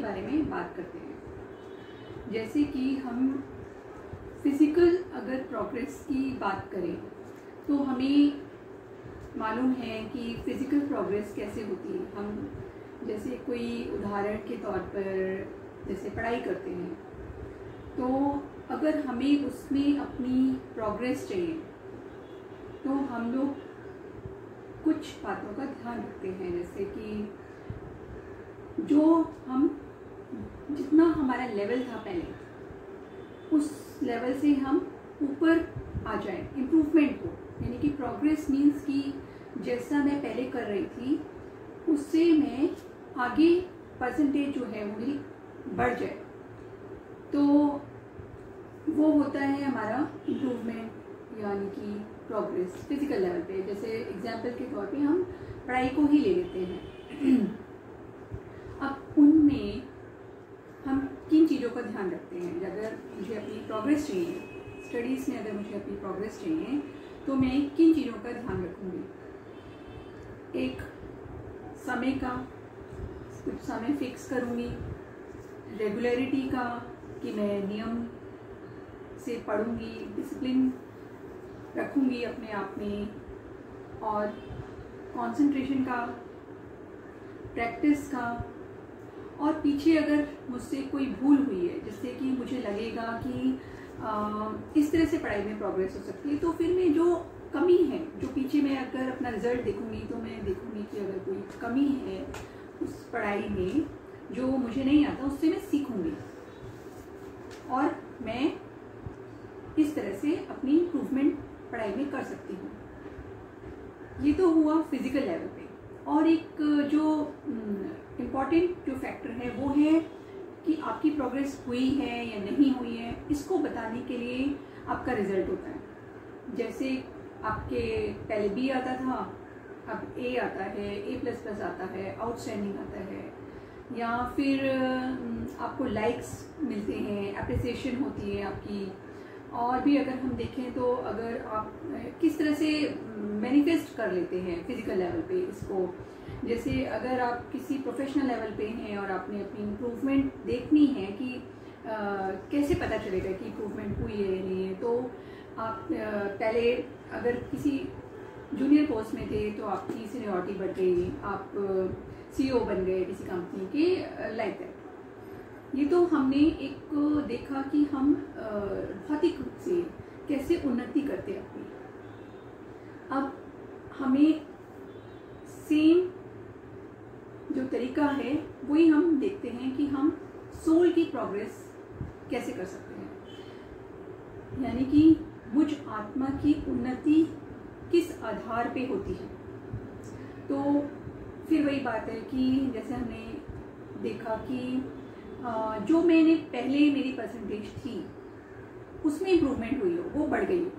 बारे में बात करते हैं। जैसे कि हम फिज़िकल अगर प्रोग्रेस की बात करें तो हमें मालूम है कि फ़िज़िकल प्रोग्रेस कैसे होती है। हम जैसे कोई उदाहरण के तौर पर जैसे पढ़ाई करते हैं, तो अगर हमें उसमें अपनी प्रोग्रेस चाहिए तो हम लोग कुछ बातों का ध्यान रखते हैं। जैसे कि जो हम जितना हमारा लेवल था पहले, उस लेवल से हम ऊपर आ जाएं, इम्प्रूवमेंट को, यानी कि प्रोग्रेस मीन्स कि जैसा मैं पहले कर रही थी उससे मैं आगे परसेंटेज जो है वो मेरी बढ़ जाए, तो वो होता है हमारा इम्प्रूवमेंट यानी कि प्रोग्रेस फिजिकल लेवल पे। जैसे एग्जाम्पल के तौर पे हम पढ़ाई को ही ले लेते हैं। अब उनमें हम किन चीज़ों का ध्यान रखते हैं? अगर मुझे अपनी प्रोग्रेस चाहिए, स्टडीज़ में अगर मुझे अपनी प्रोग्रेस चाहिए तो मैं किन चीज़ों का ध्यान रखूँगी? एक समय का, कुछ समय फिक्स करूँगी, रेगुलरिटी का कि मैं नियम से पढ़ूँगी, डिसिप्लिन रखूँगी अपने आप में, और कंसंट्रेशन का, प्रैक्टिस का, और पीछे अगर मुझसे कोई भूल हुई है जिससे कि मुझे लगेगा कि इस तरह से पढ़ाई में प्रोग्रेस हो सकती है, तो फिर मैं जो कमी है, जो पीछे मैं अगर अपना रिजल्ट देखूँगी तो मैं देखूँगी कि अगर कोई कमी है उस पढ़ाई में जो मुझे नहीं आता, उससे मैं सीखूँगी और मैं इस तरह से अपनी इम्प्रूवमेंट पढ़ाई में कर सकती हूँ। ये तो हुआ फिजिकल लेवल पे। और एक जो इम्पॉर्टेंट जो फैक्टर है वो है कि आपकी प्रोग्रेस हुई है या नहीं हुई है, इसको बताने के लिए आपका रिजल्ट होता है। जैसे आपके पहले बी आता था, अब ए आता है, A++ आता है, आउटस्टैंडिंग आता है, या फिर आपको लाइक्स मिलते हैं, अप्रिसिएशन होती है आपकी। और भी अगर हम देखें तो अगर आप किस तरह से मैनिफेस्ट कर लेते हैं फिजिकल लेवल पे इसको, जैसे अगर आप किसी प्रोफेशनल लेवल पे हैं और आपने अपनी इम्प्रूवमेंट देखनी है कि कैसे पता चलेगा कि इम्प्रूवमेंट हुई है या नहीं है, तो आप पहले अगर किसी जूनियर पोस्ट में थे तो आपकी सीनियरिटी बढ़ गई, आप CEO बन गए किसी कंपनी के, लाइक दैट। ये तो हमने एक देखा कि हम भौतिक रूप से कैसे उन्नति करते हैं अपनी। अब हमें सेम जो तरीका है वही हम देखते हैं कि हम सोल की प्रोग्रेस कैसे कर सकते हैं, यानी कि मुझ आत्मा की उन्नति किस आधार पे होती है। तो फिर वही बात है कि जैसे हमने देखा कि जो मैंने पहले मेरी परसेंटेज थी उसमें इम्प्रूवमेंट हुई हो, वो बढ़ गई हो।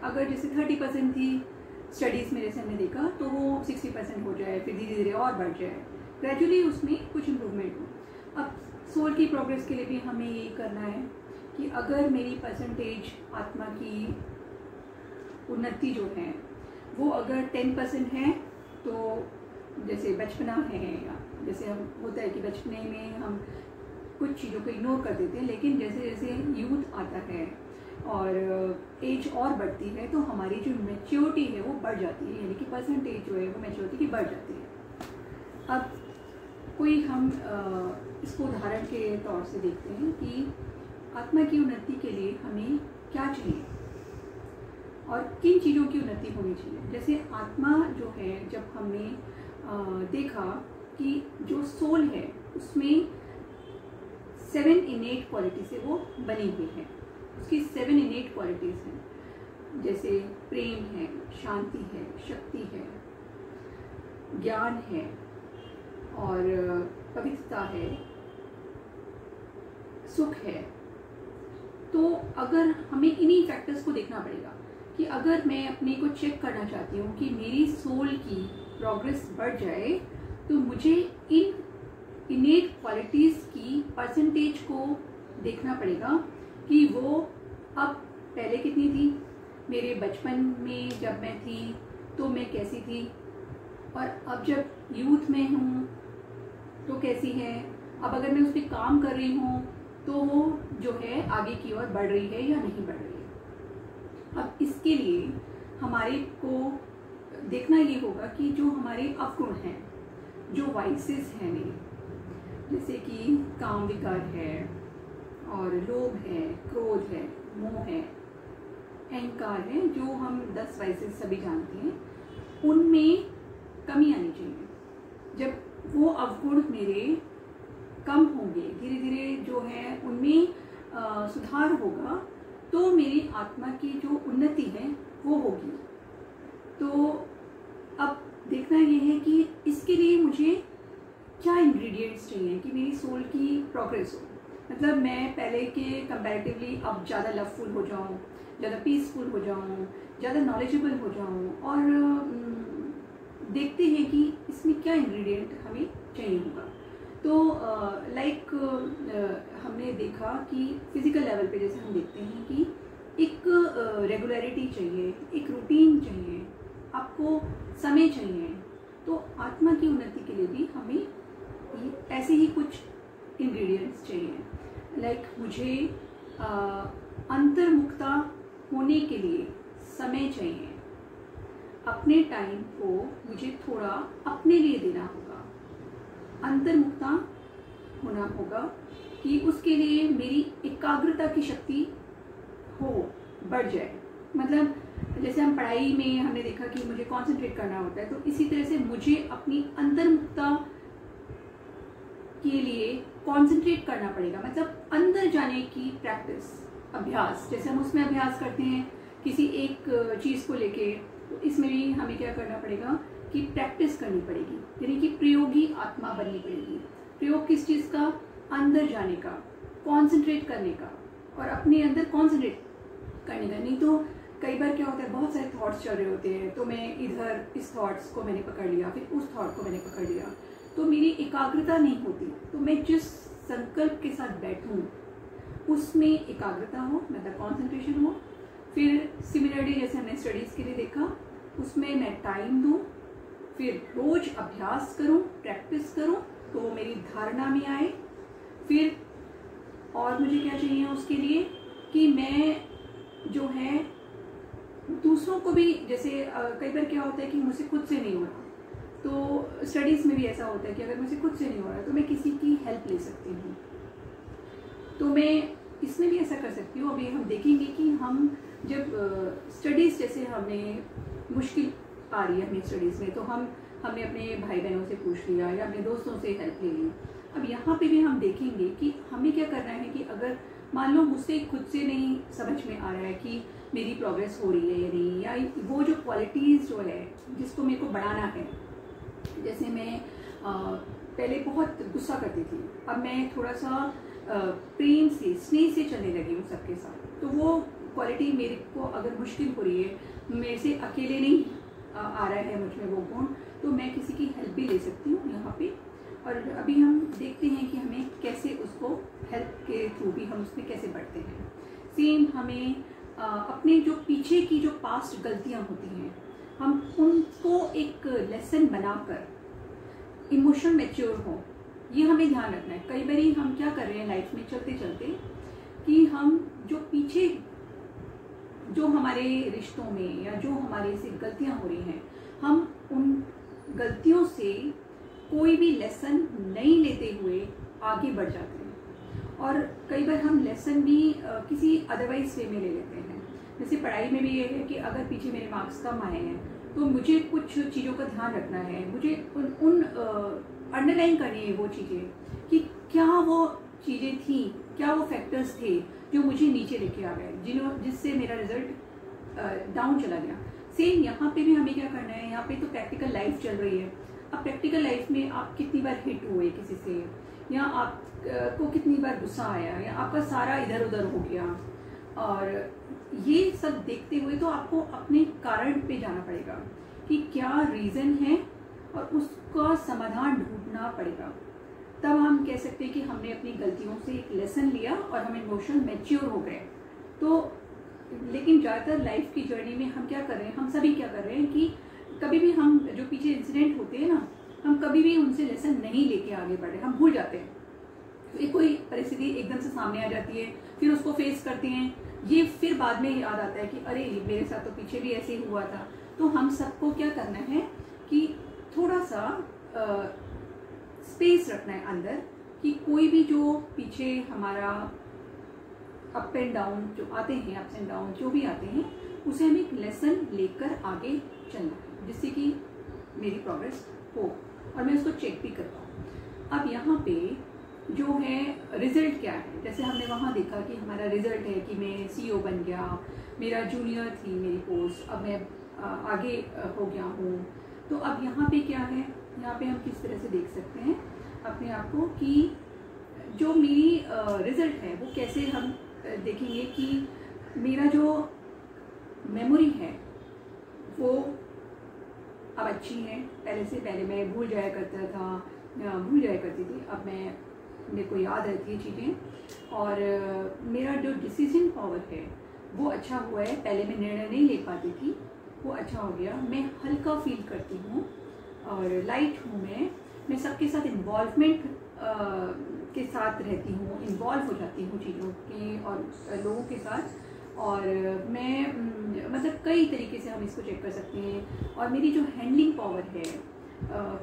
अगर जैसे 30% थी स्टडीज़ में, जैसे हमने देखा, तो वो 60% हो जाए, फिर धीरे धीरे और बढ़ जाए, ग्रेजुअली उसमें कुछ इम्प्रूवमेंट हो। अब सोल की प्रोग्रेस के लिए भी हमें यही करना है कि अगर मेरी परसेंटेज आत्मा की उन्नति जो है वो अगर 10% है, तो जैसे बचपना है, या जैसे हम होता है कि बचपने में हम कुछ चीज़ों को इग्नोर कर देते हैं, लेकिन जैसे जैसे यूथ आता है और एज और बढ़ती है तो हमारी जो मैच्योरिटी है वो बढ़ जाती है, यानी कि परसेंटेज जो है वो मैच्योरिटी की बढ़ जाती है। अब कोई हम इसको उदाहरण के तौर से देखते हैं कि आत्मा की उन्नति के लिए हमें क्या चाहिए और किन चीज़ों की उन्नति होनी चाहिए। जैसे आत्मा जो है, जब हमने देखा कि जो सोल है उसमें 7 इनेट क्वालिटी से वो बनी हुई है, उसकी 7 इनेट क्वालिटीज़ हैं, जैसे प्रेम है, शांति है, शक्ति है, ज्ञान है, और पवित्रता है, सुख है। तो अगर हमें इन्हीं फैक्टर्स को देखना पड़ेगा कि अगर मैं अपने को चेक करना चाहती हूँ कि मेरी सोल की प्रोग्रेस बढ़ जाए, तो मुझे इन इनेट क्वालिटीज़ की परसेंटेज को देखना पड़ेगा कि वो अब पहले कितनी थी, मेरे बचपन में जब मैं थी तो मैं कैसी थी, और अब जब यूथ में हूँ तो कैसी है, अब अगर मैं उस पर काम कर रही हूँ तो वो जो है आगे की ओर बढ़ रही है या नहीं बढ़ रही है। अब इसके लिए हमारे को देखना ये होगा कि जो हमारे अवगुण हैं, जो वाइसेस हैं मेरे, जैसे कि काम विकार है और लोभ है, क्रोध है, मोह है, अहंकार है, जो हम 10 वाइसेस सभी जानते हैं, उनमें कमी आनी चाहिए। जब वो अवगुण मेरे कम होंगे, धीरे धीरे जो है उनमें सुधार होगा, तो मेरी आत्मा की जो उन्नति है वो होगी। तो अब देखना ये है कि इसके लिए मुझे क्या इंग्रेडिएंट्स चाहिए कि मेरी सोल की प्रोग्रेस हो। मतलब मैं पहले के कंपैरेटिवली अब ज़्यादा लवफुल हो जाऊँ, ज़्यादा पीसफुल हो जाऊँ, ज़्यादा नॉलेजेबल हो जाऊँ, और देखते हैं कि इसमें क्या इंग्रेडिएंट हमें चाहिए होगा। तो हमने देखा कि फिजिकल लेवल पे जैसे हम देखते हैं कि एक रेगुलरिटी चाहिए, एक रूटीन चाहिए, आपको समय चाहिए। तो आत्मा की उन्नति के लिए भी हमें ऐसे ही कुछ इंग्रेडिएंट्स चाहिए। मुझे अंतर्मुखता होने के लिए समय चाहिए, अपने टाइम को मुझे थोड़ा अपने लिए देना होगा, अंतर्मुखता होना होगा कि उसके लिए मेरी एकाग्रता की शक्ति हो, बढ़ जाए। मतलब जैसे हम पढ़ाई में हमने देखा कि मुझे कंसंट्रेट करना होता है, तो इसी तरह से मुझे अपनी अंतर्मुखता के लिए कंसंट्रेट करना पड़ेगा। मतलब अंदर जाने की प्रैक्टिस, अभ्यास, जैसे हम उसमें अभ्यास करते हैं किसी एक चीज़ को लेके, तो इसमें भी हमें क्या करना पड़ेगा कि प्रैक्टिस करनी पड़ेगी, यानी कि प्रयोगी आत्मा बननी पड़ेगी। प्रयोग किस चीज़ का? अंदर जाने का, कंसंट्रेट करने का, और अपने अंदर कंसंट्रेट करने का। नहीं तो कई बार क्या होता है, बहुत सारे थॉट्स चल रहे होते हैं, तो मैं इधर इस थॉट्स को मैंने पकड़ लिया, फिर उस थॉट को मैंने पकड़ लिया, तो मेरी एकाग्रता नहीं होती। तो मैं जिस संकल्प के साथ बैठूं उसमें एकाग्रता हो, मतलब कंसंट्रेशन हो। फिर सिमिलरली जैसे हमने स्टडीज़ के लिए देखा, उसमें मैं टाइम दूं, फिर रोज अभ्यास करूं, प्रैक्टिस करूं, तो मेरी धारणा में आए। फिर और मुझे क्या चाहिए उसके लिए कि मैं जो है दूसरों को भी, जैसे कई बार क्या होता है कि मुझसे खुद से नहीं हो रहा, तो स्टडीज़ में भी ऐसा होता है कि अगर मुझसे खुद से नहीं हो रहा तो मैं किसी की हेल्प ले सकती हूँ। तो मैं इसमें भी ऐसा कर सकती हूँ। अभी हम देखेंगे कि हम जब स्टडीज़, जैसे हमें मुश्किल आ रही है हमें स्टडीज़ में, तो हमने अपने भाई बहनों से पूछ लिया या अपने दोस्तों से हेल्प ले ली। अब यहाँ पे भी हम देखेंगे कि हमें क्या करना है कि अगर मान लो मुझसे खुद से नहीं समझ में आ रहा है कि मेरी प्रोग्रेस हो रही है या नहीं, या वो जो क्वालिटीज़ जो है जिसको मेरे को बढ़ाना है। जैसे मैं पहले बहुत गुस्सा करती थी, अब मैं थोड़ा सा प्रेम से, स्नेह से चलने लगी हूँ सबके साथ। तो वो क्वालिटी मेरे को अगर मुश्किल हो रही है, मेरे से अकेले नहीं आ रहा है मुझ में वो गुण, तो मैं किसी की हेल्प भी ले सकती हूँ यहाँ पे। और अभी हम देखते हैं कि हमें कैसे उसको हेल्प के थ्रू भी हम उसमें कैसे बढ़ते हैं। सेम हमें अपने जो पीछे की जो पास्ट गलतियाँ होती हैं, हम उनको एक लेसन बनाकर इमोशनल मैच्योर हो, ये हमें ध्यान रखना है। कई बार हम क्या कर रहे हैं लाइफ में चलते चलते कि हम जो पीछे जो हमारे रिश्तों में या जो हमारे से गलतियां हो रही हैं, हम उन गलतियों से कोई भी लेसन नहीं लेते हुए आगे बढ़ जाते हैं। और कई बार हम लेसन भी किसी अदरवाइज वे में ले लेते हैं। जैसे पढ़ाई में भी ये है कि अगर पीछे मेरे मार्क्स कम आए हैं तो मुझे कुछ चीज़ों का ध्यान रखना है, मुझे उन अंडरलाइन करनी है वो चीज़ें कि क्या वो चीज़ें थी, क्या वो फैक्टर्स थे जो मुझे नीचे लेके आ गए, जिससे मेरा रिजल्ट डाउन चला गया। सेम यहाँ पे भी हमें क्या करना है, यहाँ पे तो प्रैक्टिकल लाइफ चल रही है। अब प्रैक्टिकल लाइफ में आप कितनी बार हिट हुए किसी से, या आपको कितनी बार गुस्सा आया, या आपका सारा इधर उधर हो गया, और ये सब देखते हुए तो आपको अपने कारण पे जाना पड़ेगा कि क्या रीज़न है और उसका समाधान ढूंढना पड़ेगा। तब हम कह सकते हैं कि हमने अपनी गलतियों से एक लेसन लिया और हम इमोशनल मैच्योर हो गए। तो लेकिन ज़्यादातर लाइफ की जर्नी में हम क्या कर रहे हैं, हम सभी क्या कर रहे हैं कि कभी भी हम जो पीछे इंसिडेंट होते हैं ना, हम कभी भी उनसे लेसन नहीं लेके आगे बढ़े, हम भूल जाते हैं। फिर कोई परिस्थिति एकदम से सामने आ जाती है, फिर उसको फेस करते हैं, ये फिर बाद में याद आता है कि अरे मेरे साथ तो पीछे भी ऐसे ही हुआ था। तो हम सबको क्या करना है कि थोड़ा सा स्पेस रखना है अंदर, कि कोई भी जो पीछे हमारा अप एंड डाउन जो आते हैं, अप्स एंड डाउन जो भी आते हैं, उसे हमें एक लेसन लेकर आगे चलना है, जिससे कि मेरी प्रोग्रेस हो और मैं उसको चेक भी कर पाऊँ। अब यहाँ पे जो है रिजल्ट क्या है, जैसे हमने वहाँ देखा कि हमारा रिजल्ट है कि मैं CEO बन गया, मेरा जूनियर थी मेरी पोस्ट, अब मैं आगे हो गया हूँ। तो अब यहाँ पे क्या है, यहाँ पे हम किस तरह से देख सकते हैं अपने आप को कि जो मेरी रिजल्ट है वो कैसे हम देखेंगे कि मेरा जो मेमोरी है वो अब अच्छी है। पहले मैं भूल जाया करती थी, अब मेरे को याद रहती है चीज़ें। और मेरा जो डिसीजन पावर है वो अच्छा हुआ है, पहले मैं निर्णय नहीं ले पाती थी, वो अच्छा हो गया। मैं हल्का फील करती हूँ और लाइट हूँ, मैं सबके साथ इन्वॉल्वमेंट के साथ रहती हूँ, इन्वॉल्व हो जाती हूँ चीज़ों के और लोगों के साथ। और मैं मतलब कई तरीके से हम इसको चेक कर सकते हैं। और मेरी जो हैंडलिंग पावर है,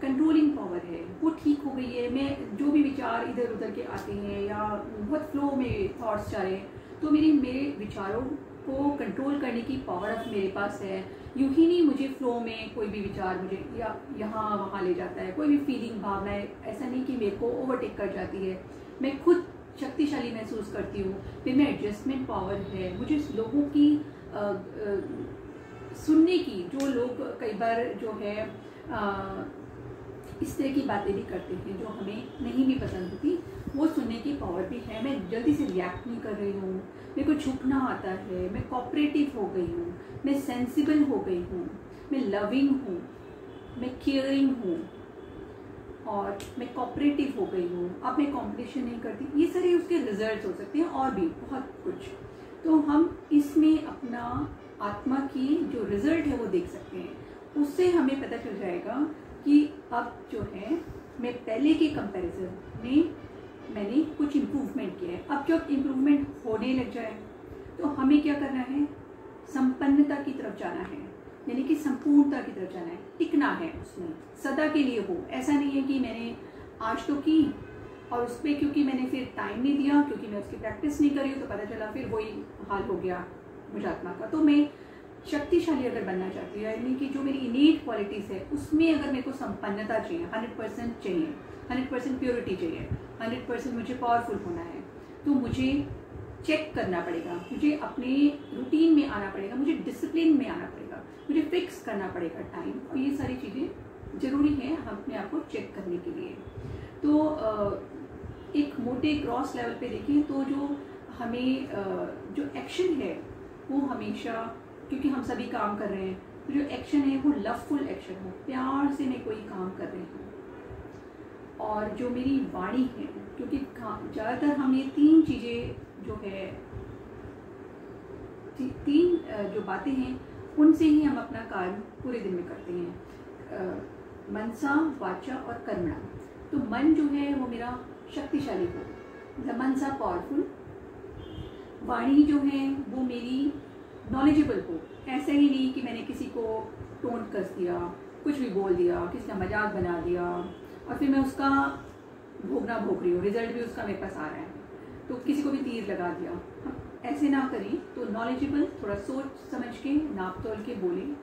कंट्रोलिंग पावर है, वो ठीक हो गई है। मैं जो भी विचार इधर उधर के आते हैं या बहुत फ्लो में थॉट्स जा रहे हैं, तो मेरे विचारों को कंट्रोल करने की पावर अब मेरे पास है। यूं ही नहीं मुझे फ्लो में कोई भी विचार मुझे या यहाँ वहाँ ले जाता है, कोई भी फीलिंग भावनाएं ऐसा नहीं कि मेरे को ओवरटेक कर जाती है। मैं खुद शक्तिशाली महसूस करती हूँ। फिर मैं एडजस्टमेंट पावर है, मुझे लोगों की सुनने की, जो लोग कई बार जो है इस तरह की बातें भी करते हैं जो हमें नहीं भी पसंद होती, वो सुनने की पावर भी है। मैं जल्दी से रिएक्ट नहीं कर रही हूँ, मेरे को झुकना आता है, मैं कोऑपरेटिव हो गई हूँ, मैं सेंसिबल हो गई हूँ, मैं लविंग हूँ, मैं केयरिंग हूँ और मैं कोऑपरेटिव हो गई हूँ। अब मैं कंपटीशन नहीं करती। ये सारे उसके रिजल्ट्स हो सकते हैं और भी बहुत कुछ। तो हम इसमें अपना आत्मा की जो रिजल्ट है वो देख सकते हैं। उससे हमें पता चल जाएगा कि अब जो है मैं पहले के कंपैरिजन में मैंने कुछ इम्प्रूवमेंट किया है। अब जब इम्प्रूवमेंट होने लग जाए तो हमें क्या करना है, संपन्नता की तरफ जाना है, यानी कि संपूर्णता की तरफ जाना है, टिकना है उसमें, सदा के लिए हो। ऐसा नहीं है कि मैंने आज तो की और उस पर क्योंकि मैंने फिर टाइम नहीं दिया, क्योंकि मैं उसकी प्रैक्टिस नहीं करी तो पता चला फिर वही हाल हो गया मुझे आत्मा का। तो मैं शक्तिशाली अगर बनना चाहती हूँ, यानी कि जो मेरी इनेट क्वालिटीज़ है उसमें अगर मेरे को संपन्नता चाहिए, 100% चाहिए, 100% प्योरिटी चाहिए, 100% मुझे पावरफुल होना है, तो मुझे चेक करना पड़ेगा, मुझे अपने रूटीन में आना पड़ेगा, मुझे डिसिप्लिन में आना पड़ेगा, मुझे फिक्स करना पड़ेगा टाइम। और ये सारी चीज़ें ज़रूरी हैं हम अपने आप को चेक करने के लिए। तो एक मोटे क्रॉस लेवल पे देखें तो जो हमें जो एक्शन है वो हमेशा, क्योंकि हम सभी काम कर रहे हैं, तो जो एक्शन है वो लवफुल एक्शन हो, प्यार से मैं कोई काम कर रही हूँ। और जो मेरी वाणी है, क्योंकि ज़्यादातर हम ये तीन चीज़ें जो है, तीन जो बातें हैं उनसे ही हम अपना कार्य पूरे दिन में करते हैं, मनसा, वाचा और कर्मणा। तो मन जो है वो मेरा शक्तिशाली हो, मतलब मनसा पावरफुल, वाणी जो है वो मेरी नॉलेजेबल हो, ऐसा ही नहीं कि मैंने किसी को टोंट कर दिया, कुछ भी बोल दिया, किसी का मजाक बना दिया और फिर मैं उसका भोगना भोग रही हूँ, रिजल्ट भी उसका मेरे पास आ रहा है, तो किसी को भी तीर लगा दिया। हम ऐसे ना करें, तो नॉलेजेबल, थोड़ा सोच समझ के नाप तोल के बोलें।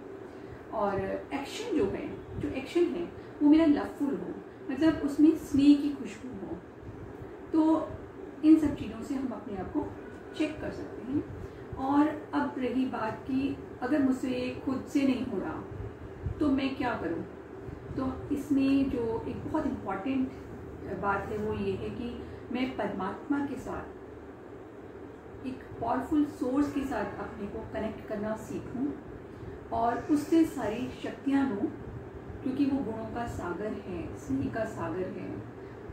और एक्शन जो है, जो एक्शन है वो मेरा लवफुल हो, मतलब उसमें स्नेह की खुशबू हो। तो इन सब चीज़ों से हम अपने आप को चेक कर सकते हैं। और अब रही बात कि अगर मुझसे खुद से नहीं हो रहा तो मैं क्या करूं, तो इसमें जो एक बहुत इम्पॉर्टेंट बात है वो ये है कि मैं परमात्मा के साथ, एक पावरफुल सोर्स के साथ अपने को कनेक्ट करना सीखूं और उससे सारी शक्तियां लूं, क्योंकि वो गुणों का सागर है, स्नेह का सागर है,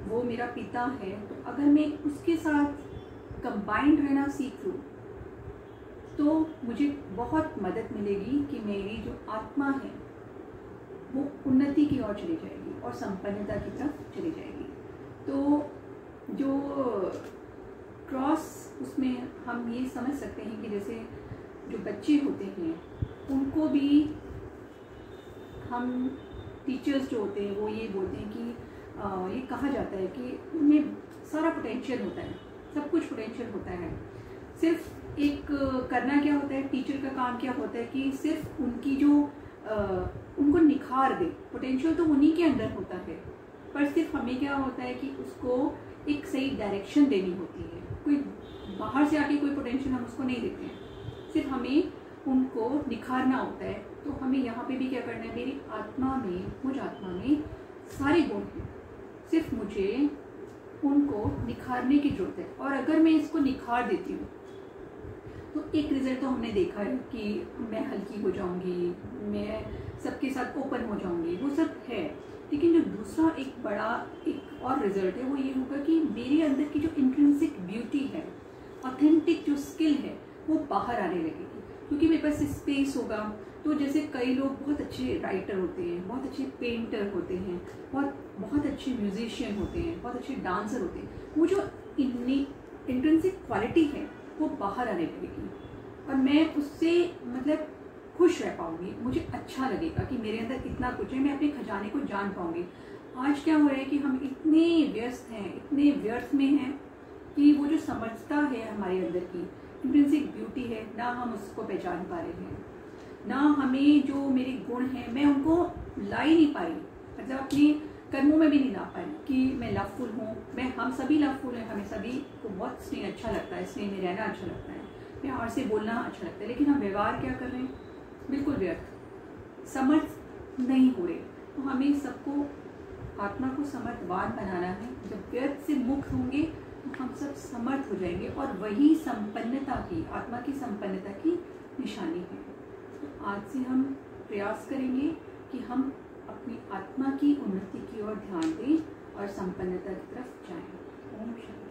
वो मेरा पिता है। तो अगर मैं उसके साथ कंबाइंड रहना सीख लूँ तो मुझे बहुत मदद मिलेगी कि मेरी जो आत्मा है वो उन्नति की ओर चली जाएगी और संपन्नता की तरफ चली जाएगी। तो जो क्रॉस, उसमें हम ये समझ सकते हैं कि जैसे जो बच्चे होते हैं उनको भी हम टीचर्स जो होते हैं वो ये बोलते हैं कि ये कहा जाता है कि उनमें सारा पोटेंशियल होता है, सब कुछ पोटेंशियल होता है। सिर्फ एक करना क्या होता है, टीचर का काम क्या होता है कि सिर्फ उनकी जो उनको निखार दे। पोटेंशियल तो उन्हीं के अंदर होता है, पर सिर्फ हमें क्या होता है कि उसको एक सही डायरेक्शन देनी होती है। कोई बाहर से आके कोई पोटेंशियल हम उसको नहीं देते हैं, सिर्फ हमें उनको निखारना होता है। तो हमें यहाँ पे भी क्या करना है, मेरी आत्मा में, मुझ आत्मा में सारे गुण हैं, सिर्फ मुझे उनको निखारने की जरूरत है। और अगर मैं इसको निखार देती हूँ तो एक रिजल्ट तो हमने देखा है कि मैं हल्की हो जाऊंगी, मैं सबके साथ ओपन हो जाऊंगी, वो सब है। लेकिन जो दूसरा एक बड़ा एक और रिजल्ट है वो ये होगा कि मेरे अंदर की जो इंट्रिंसिक ब्यूटी है, ऑथेंटिक जो स्किल है, वो बाहर आने लगेगी, क्योंकि मेरे पास स्पेस होगा। तो जैसे कई लोग बहुत अच्छे राइटर होते हैं, बहुत अच्छे पेंटर होते हैं, बहुत अच्छे म्यूजिशियन होते हैं, बहुत अच्छे डांसर होते हैं, वो जो इंट्रिंसिक क्वालिटी है वो बाहर आने लगेगी और मैं उससे मतलब खुश रह पाऊंगी। मुझे अच्छा लगेगा कि मेरे अंदर इतना कुछ है, मैं अपने खजाने को जान पाऊंगी। आज क्या हो रहा है कि हम इतने व्यस्त हैं, इतने व्यर्थ में हैं कि वो जो समझता है हमारे अंदर की इंट्रिंसिक ब्यूटी है, ना हम उसको पहचान पा रहे हैं, ना हमें जो मेरे गुण हैं मैं उनको ला ही नहीं पाई, मतलब अपने कर्मों में भी नहीं ला पाई कि मैं लवफुल हूँ। हम सभी लवफुल हैं, हमें सभी को बहुत स्नेह अच्छा लगता है, स्नेह में रहना अच्छा लगता है, प्यार से बोलना अच्छा लगता है। लेकिन हम व्यवहार क्या कर रहे हैं, बिल्कुल व्यर्थ, समर्थ नहीं हो रहे। तो हमें सबको आत्मा को समर्थवान बनाना है। जब व्यर्थ से मुक्त होंगे तो हम सब समर्थ हो जाएंगे और वही संपन्नता की, आत्मा की संपन्नता की निशानी है। तो आज से हम प्रयास करेंगे कि हम अपनी आत्मा की उन्नति की ओर ध्यान दें और संपन्नता की तरफ जाएं। ओम शांति।